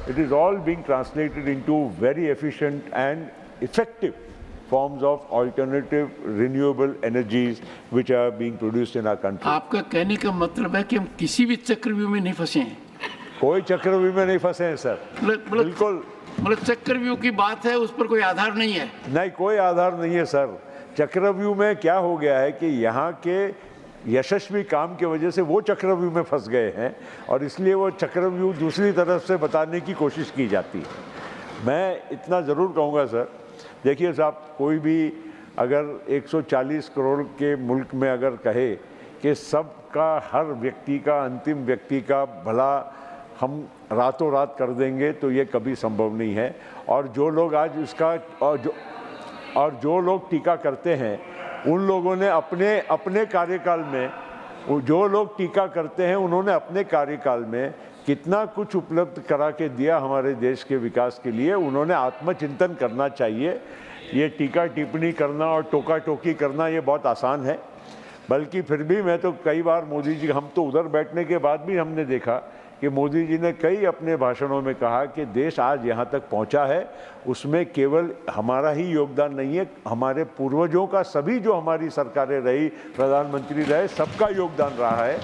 it is all being translated into very efficient and effective forms of alternative renewable energies which are being produced in our country. आपका कहने का मतलब है कि हम किसी भी चक्रव्यूह में नहीं फंसे हैं। कोई चक्रव्यूह में नहीं फंसे हैं सर, बिल्कुल। मतलब चक्रव्यूह की बात है, उस पर कोई आधार नहीं है। नहीं, कोई आधार नहीं है सर। चक्रव्यूह में क्या हो गया है कि यहाँ के यशस्वी काम की वजह से वो चक्रव्यूह में फंस गए हैं और इसलिए वो चक्रव्यूह दूसरी तरफ से बताने की कोशिश की जाती है। मैं इतना ज़रूर कहूँगा सर, देखिए साहब, कोई भी अगर 140 करोड़ के मुल्क में अगर कहे कि सबका, हर व्यक्ति का, अंतिम व्यक्ति का भला हम रातों रात कर देंगे, तो ये कभी संभव नहीं है। और जो लोग आज इसका और जो लोग टीका करते हैं, उन लोगों ने अपने कार्यकाल में, जो लोग टीका करते हैं उन्होंने अपने कार्यकाल में कितना कुछ उपलब्ध करा के दिया हमारे देश के विकास के लिए। उन्होंने आत्मचिंतन करना चाहिए। ये टीका टिप्पणी करना और टोका टोकी करना ये बहुत आसान है। बल्कि फिर भी मैं तो कई बार मोदी जी, हम तो उधर बैठने के बाद भी हमने देखा कि मोदी जी ने कई अपने भाषणों में कहा कि देश आज यहाँ तक पहुँचा है उसमें केवल हमारा ही योगदान नहीं है, हमारे पूर्वजों का, सभी जो हमारी सरकारें रही, प्रधानमंत्री रहे, सबका योगदान रहा है।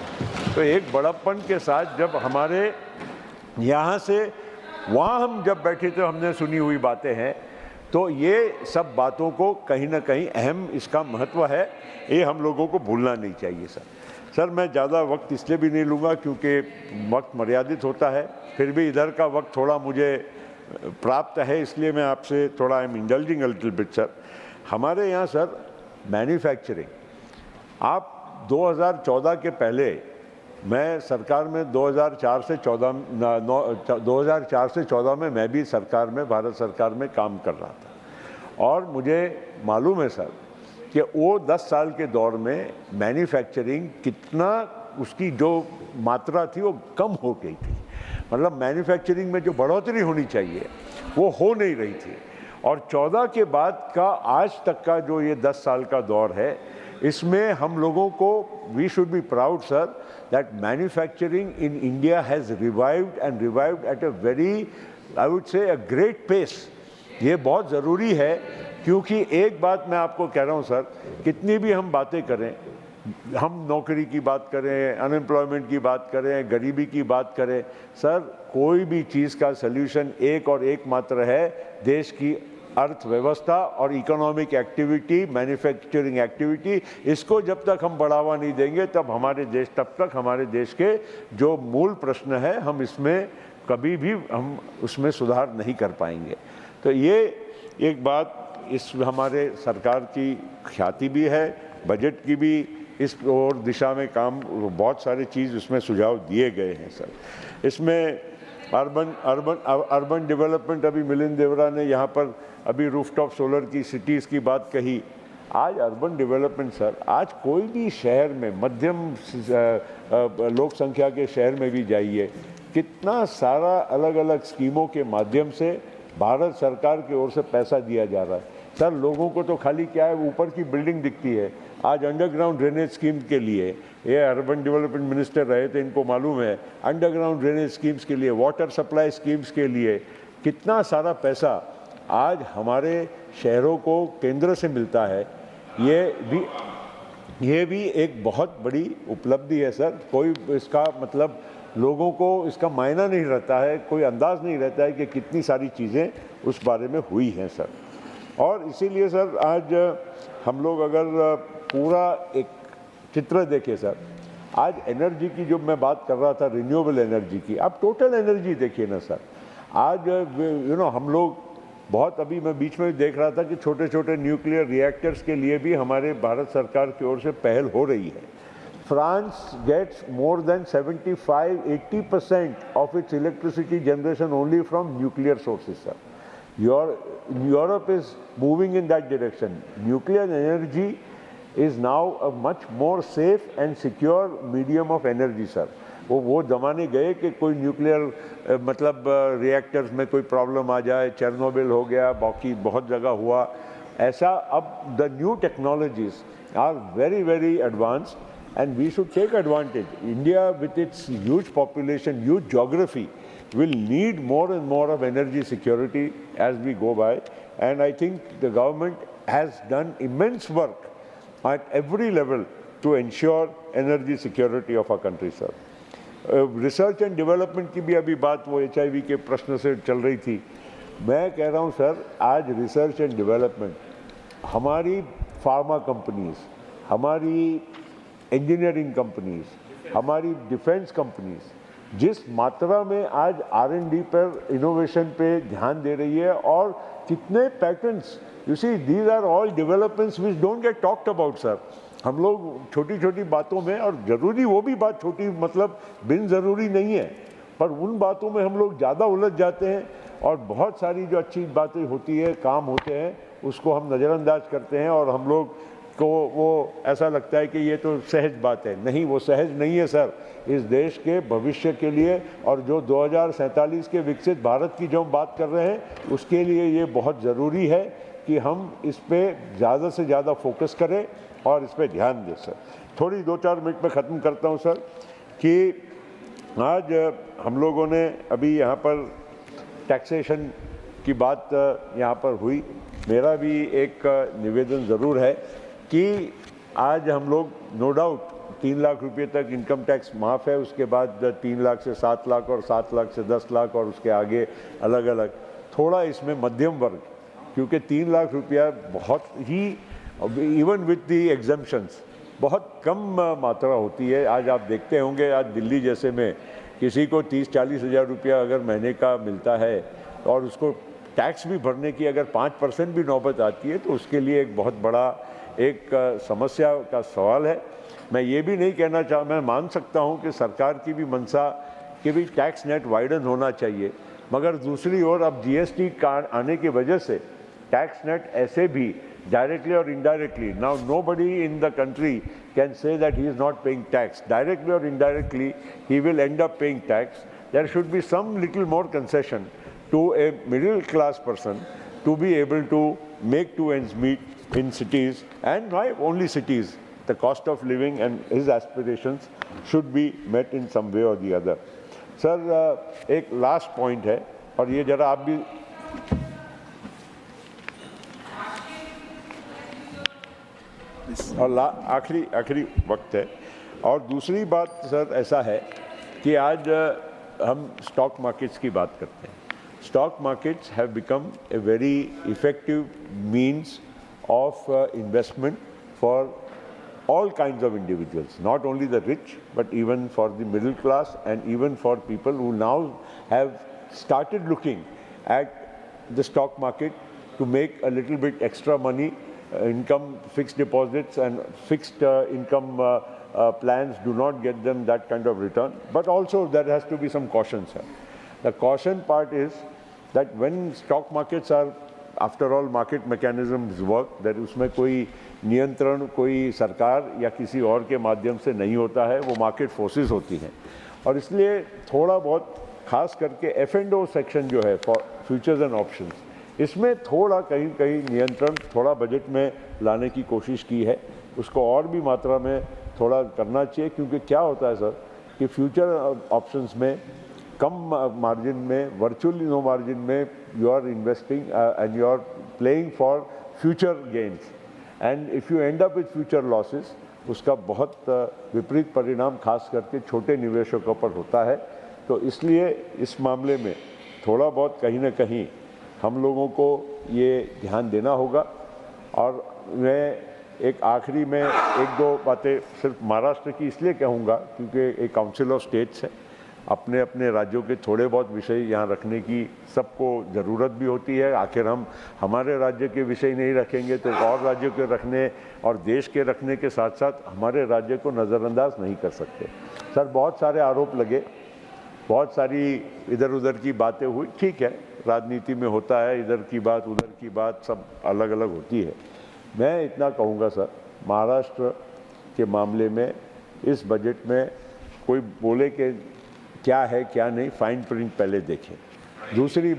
तो एक बड़प्पन के साथ जब हमारे यहाँ से वहाँ हम जब बैठे थे, हमने सुनी हुई बातें हैं, तो ये सब बातों को कहीं ना कहीं अहम इसका महत्व है, ये हम लोगों को भूलना नहीं चाहिए सर। सर, मैं ज़्यादा वक्त इसलिए भी नहीं लूँगा क्योंकि वक्त मर्यादित होता है, फिर भी इधर का वक्त थोड़ा मुझे प्राप्त है, इसलिए मैं आपसे थोड़ा I am indulging a little bit sir. हमारे यहाँ सर मैन्युफैक्चरिंग, आप 2014 के पहले, मैं सरकार में 2004 से 14 में मैं भी सरकार में, भारत सरकार में काम कर रहा था और मुझे मालूम है सर कि वो 10 साल के दौर में मैन्युफैक्चरिंग कितना, उसकी जो मात्रा थी वो कम हो गई थी। मतलब मैन्युफैक्चरिंग में जो बढ़ोतरी होनी चाहिए वो हो नहीं रही थी। और 14 के बाद का आज तक का जो ये 10 साल का दौर है, इसमें हम लोगों को, we should be proud sir that manufacturing in India has revived and revived at a very, I would say, a great pace. ये बहुत ज़रूरी है क्योंकि एक बात मैं आपको कह रहा हूँ सर, कितनी भी हम बातें करें, हम नौकरी की बात करें, अनएम्प्लॉयमेंट की बात करें, गरीबी की बात करें, सर कोई भी चीज़ का सल्यूशन एक और एक मात्र है, देश की अर्थव्यवस्था और इकोनॉमिक एक्टिविटी, मैन्युफैक्चरिंग एक्टिविटी। इसको जब तक हम बढ़ावा नहीं देंगे तब तक हमारे देश के जो मूल प्रश्न है, हम इसमें कभी भी हम उसमें सुधार नहीं कर पाएंगे। तो ये एक बात इस हमारे सरकार की ख्याति भी है, बजट की भी इस और दिशा में काम, बहुत सारी चीज़ उसमें सुझाव दिए गए हैं सर। इसमें अर्बन डेवलपमेंट, अभी मिलिंद देवरा ने यहाँ पर अभी रूफटॉप सोलर की सिटीज़ की बात कही। आज अर्बन डेवलपमेंट सर, आज कोई भी शहर में, मध्यम लोक संख्या के शहर में भी जाइए, कितना सारा अलग अलग स्कीमों के माध्यम से भारत सरकार की ओर से पैसा दिया जा रहा है सर। लोगों को तो खाली क्या है, ऊपर की बिल्डिंग दिखती है। आज अंडरग्राउंड ड्रेनेज स्कीम के लिए, ये अर्बन डेवलपमेंट मिनिस्टर रहे थे, इनको मालूम है, अंडरग्राउंड ड्रेनेज स्कीम्स के लिए, वाटर सप्लाई स्कीम्स के लिए कितना सारा पैसा आज हमारे शहरों को केंद्र से मिलता है। ये भी एक बहुत बड़ी उपलब्धि है सर। कोई इसका मतलब लोगों को इसका मायना नहीं रहता है, कोई अंदाज़ नहीं रहता है कि कितनी सारी चीज़ें उस बारे में हुई हैं सर। और इसीलिए सर आज हम लोग अगर पूरा एक चित्र देखें सर, आज एनर्जी की जो मैं बात कर रहा था, रिन्यूएबल एनर्जी की, अब टोटल एनर्जी देखिए ना सर। आज हम लोग बहुत, अभी मैं बीच में देख रहा था कि छोटे छोटे न्यूक्लियर रिएक्टर्स के लिए भी हमारे भारत सरकार की ओर से पहल हो रही है। France gets more than 75-80% of its electricity generation only from nuclear sources, sir. Europe is moving in that direction. Nuclear energy is now a much more safe and secure medium of energy, sir. वो ज़माने गए कि कोई nuclear मतलब reactors में कोई problem आ जाए, Chernobyl हो गया, बाकी बहुत जगह हुआ ऐसा। अब the new technologies are very very advanced and we should take advantage. India with its huge population, huge geography, will need more and more of energy security as we go by. And I think the government has done immense work at every level to ensure energy security of our country, sir. Research and development की भी अभी बात वो HIV के प्रश्न से चल रही थी. मैं कह रहा हूँ सर, आज रिसर्च एंड डेवलपमेंट, हमारी फार्मा कंपनीज, हमारी इंजीनियरिंग कंपनीज, हमारी डिफेंस कंपनीज जिस मात्रा में आज R&D पर, इनोवेशन पे ध्यान दे रही है, और कितने patents, you see these are all developments which don't get talked about sir. हम लोग छोटी छोटी बातों में, और ज़रूरी वो भी बात छोटी मतलब बिन ज़रूरी नहीं है, पर उन बातों में हम लोग ज़्यादा उलझ जाते हैं, और बहुत सारी जो अच्छी बातें होती है, काम होते हैं, उसको हम नज़रअंदाज करते हैं, और हम लोग को वो ऐसा लगता है कि ये तो सहज बात है. नहीं, वो सहज नहीं है सर. इस देश के भविष्य के लिए, और जो 2047 के विकसित भारत की जो हम बात कर रहे हैं, उसके लिए ये बहुत ज़रूरी है कि हम इस पर ज़्यादा से ज़्यादा फोकस करें और इस पर ध्यान दें सर. थोड़ी 2-4 मिनट में ख़त्म करता हूँ सर, कि आज हम लोगों ने अभी यहाँ पर टैक्सेशन की बात यहाँ पर हुई. मेरा भी एक निवेदन ज़रूर है कि आज हम लोग नो डाउट 3 लाख रुपये तक इनकम टैक्स माफ़ है, उसके बाद 3 लाख से 7 लाख और 7 लाख से 10 लाख और उसके आगे अलग अलग. थोड़ा इसमें मध्यम वर्ग, क्योंकि 3 लाख रुपया बहुत ही, इवन विथ दी एग्जम्पशंस, बहुत कम मात्रा होती है. आज आप देखते होंगे, आज दिल्ली जैसे में किसी को 30-40 हज़ार रुपया अगर महीने का मिलता है, और उसको टैक्स भी भरने की अगर 5% भी नौबत आती है, तो उसके लिए एक बहुत बड़ा एक समस्या का सवाल है. मैं ये भी नहीं कहना मैं मान सकता हूँ कि सरकार की भी मंशा कि भी टैक्स नेट वाइडन होना चाहिए, मगर दूसरी ओर अब GST कार्ड आने की वजह से टैक्स नेट ऐसे भी directly or indirectly, now nobody in the country can say that he is not paying tax. Directly or indirectly, he will end up paying tax. There should be some little more concession to a middle class person to be able to make two ends meet in cities, and not only cities. The cost of living and his aspirations should be met in some way or the other. Sir, एक last point है, और ये जरा आप भी और आखिरी वक्त है. और दूसरी बात सर ऐसा है कि आज हम स्टॉक मार्केट्स की बात करते हैं. Stock markets have become a very effective means of investment for all kinds of individuals, not only the rich, but even for the middle class, and even for people who now have started looking at the stock market to make a little bit extra money. Income, fixed deposits and fixed income plans do not get them that kind of return. But also there has to be some caution, sir. The caution part is that when stock markets are, after all, market mechanisms work, that उसमें कोई नियंत्रण कोई सरकार या किसी और के माध्यम से नहीं होता है, वो मार्केट फोर्सेस होती हैं. और इसलिए थोड़ा बहुत खास करके F&O सेक्शन जो है फॉर फ्यूचर्स एंड ऑप्शंस, इसमें थोड़ा कहीं कहीं नियंत्रण थोड़ा बजट में लाने की कोशिश की है. उसको और भी मात्रा में थोड़ा करना चाहिए, क्योंकि क्या होता है सर कि फ्यूचर ऑप्शंस में कम मार्जिन में, वर्चुअली नो मार्जिन में you are investing and you are playing for future gains, and if you end up with future losses, उसका बहुत विपरीत परिणाम खास करके छोटे निवेशकों पर होता है. तो इसलिए इस मामले में थोड़ा बहुत कहीं ना कहीं हम लोगों को ये ध्यान देना होगा. और मैं एक आखिरी में 1-2 बातें सिर्फ महाराष्ट्र की इसलिए कहूँगा क्योंकि एक काउंसिल ऑफ स्टेट्स है, अपने अपने राज्यों के थोड़े बहुत विषय यहाँ रखने की सबको ज़रूरत भी होती है. आखिर हम हमारे राज्य के विषय नहीं रखेंगे तो और राज्यों के रखने और देश के रखने के साथ साथ हमारे राज्य को नज़रअंदाज नहीं कर सकते. सर, बहुत सारे आरोप लगे, बहुत सारी इधर उधर की बातें हुई. ठीक है, राजनीति में होता है, इधर की बात उधर की बात सब अलग अलग होती है. मैं इतना कहूँगा सर, महाराष्ट्र के मामले में इस बजट में कोई बोले कि क्या है क्या नहीं, फाइन प्रिंट पहले देखें. दूसरी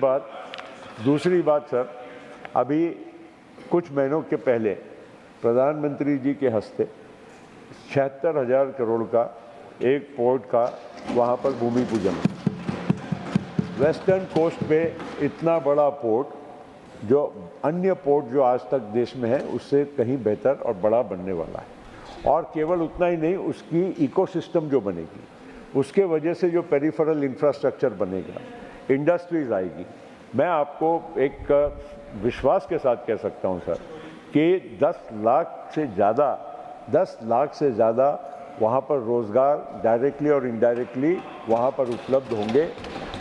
बात सर, अभी कुछ महीनों के पहले प्रधानमंत्री जी के हस्ते 76,000 करोड़ का एक पोर्ट का वहाँ पर भूमि पूजन. वेस्टर्न कोस्ट पे इतना बड़ा पोर्ट, जो अन्य पोर्ट जो आज तक देश में है उससे कहीं बेहतर और बड़ा बनने वाला है। और केवल उतना ही नहीं, उसकी इकोसिस्टम जो बनेगी, उसके वजह से जो पेरिफेरल इंफ्रास्ट्रक्चर बनेगा, इंडस्ट्रीज आएगी। मैं आपको एक विश्वास के साथ कह सकता हूं सर कि 10 लाख से ज़्यादा वहाँ पर रोज़गार डायरेक्टली और इनडायरेक्टली वहाँ पर उपलब्ध होंगे।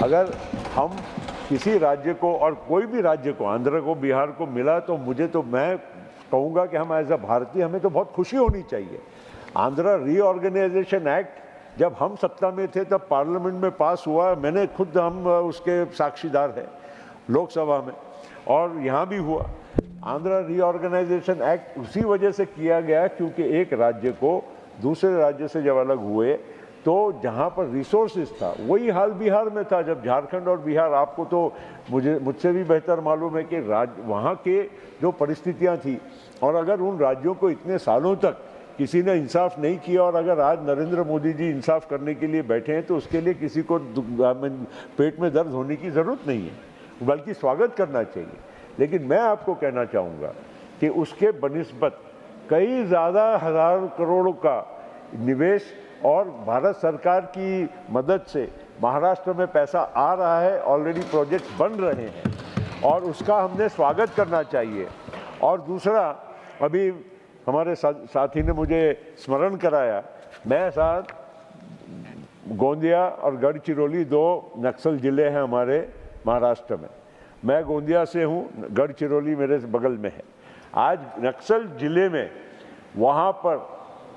अगर हम किसी राज्य को, और कोई भी राज्य को, आंध्र को, बिहार को मिला, तो मैं कहूँगा कि हम एज अ भारतीय हमें तो बहुत खुशी होनी चाहिए। आंध्र रीऑर्गेनाइजेशन एक्ट जब हम सत्ता में थे तब पार्लियामेंट में पास हुआ, मैंने खुद, हम उसके साक्षीदार हैं लोकसभा में, और यहाँ भी हुआ। आंध्र रीऑर्गेनाइजेशन एक्ट उसी वजह से किया गया क्योंकि एक राज्य को दूसरे राज्य से जब अलग हुए तो जहाँ पर रिसोर्सेज था, वही हाल बिहार में था। जब झारखंड और बिहार, आपको तो मुझसे भी बेहतर मालूम है कि वहाँ के जो परिस्थितियाँ थी, और अगर उन राज्यों को इतने सालों तक किसी ने इंसाफ नहीं किया, और अगर आज नरेंद्र मोदी जी इंसाफ करने के लिए बैठे हैं, तो उसके लिए किसी को पेट में दर्द होने की ज़रूरत नहीं है, बल्कि स्वागत करना चाहिए। लेकिन मैं आपको कहना चाहूँगा कि उसके बनिस्बत कई ज़्यादा हज़ार करोड़ का निवेश और भारत सरकार की मदद से महाराष्ट्र में पैसा आ रहा है, ऑलरेडी प्रोजेक्ट बन रहे हैं, और उसका हमने स्वागत करना चाहिए। और दूसरा, अभी हमारे साथी ने मुझे स्मरण कराया, मैं साथ गोंदिया और गढ़चिरौली 2 नक्सल ज़िले हैं हमारे महाराष्ट्र में। मैं गोंदिया से हूँ, गढ़चिरौली मेरे बगल में है। आज नक्सल ज़िले में वहाँ पर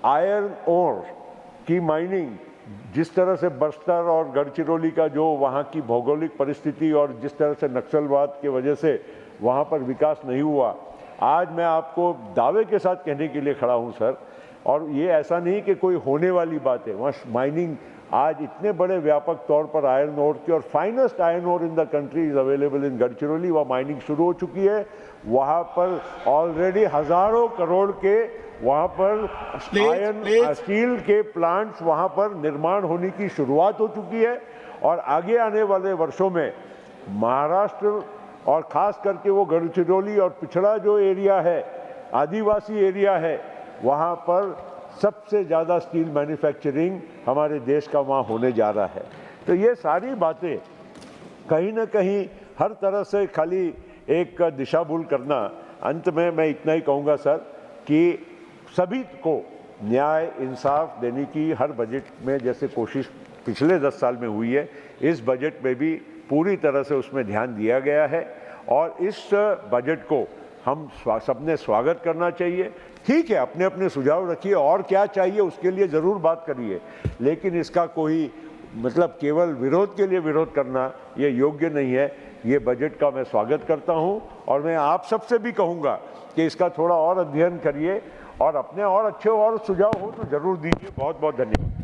आयरन ओर की माइनिंग, जिस तरह से बस्तर और गढ़चिरौली का जो वहाँ की भौगोलिक परिस्थिति और जिस तरह से नक्सलवाद की वजह से वहाँ पर विकास नहीं हुआ, आज मैं आपको दावे के साथ कहने के लिए खड़ा हूँ सर। और ये ऐसा नहीं कि कोई होने वाली बात है, वहाँ माइनिंग आज इतने बड़े व्यापक तौर पर आयरन ओर की, और finest iron ore in the country is available in Gadchiroli, वहाँ माइनिंग शुरू हो चुकी है। वहाँ पर ऑलरेडी हज़ारों करोड़ के वहाँ पर आयरन स्टील के प्लांट्स वहाँ पर निर्माण होने की शुरुआत हो चुकी है। और आगे आने वाले वर्षों में महाराष्ट्र, और ख़ास करके वो गढ़चिरौली और पिछड़ा जो एरिया है, आदिवासी एरिया है, वहाँ पर सबसे ज़्यादा स्टील मैन्युफैक्चरिंग हमारे देश का वहाँ होने जा रहा है। तो ये सारी बातें कहीं ना कहीं हर तरह से खाली एक दिशा भूल करना। अंत में मैं इतना ही कहूँगा सर कि सभी को न्याय इंसाफ देने की हर बजट में जैसे कोशिश पिछले 10 साल में हुई है, इस बजट में भी पूरी तरह से उसमें ध्यान दिया गया है, और इस बजट को हम सबने स्वागत करना चाहिए। ठीक है, अपने अपने सुझाव रखिए, और क्या चाहिए उसके लिए ज़रूर बात करिए, लेकिन इसका कोई मतलब केवल विरोध के लिए विरोध करना ये योग्य नहीं है। ये बजट का मैं स्वागत करता हूं, और मैं आप सबसे भी कहूंगा कि इसका थोड़ा और अध्ययन करिए, और अपने और अच्छे और सुझाव हो तो ज़रूर दीजिए। बहुत बहुत धन्यवाद।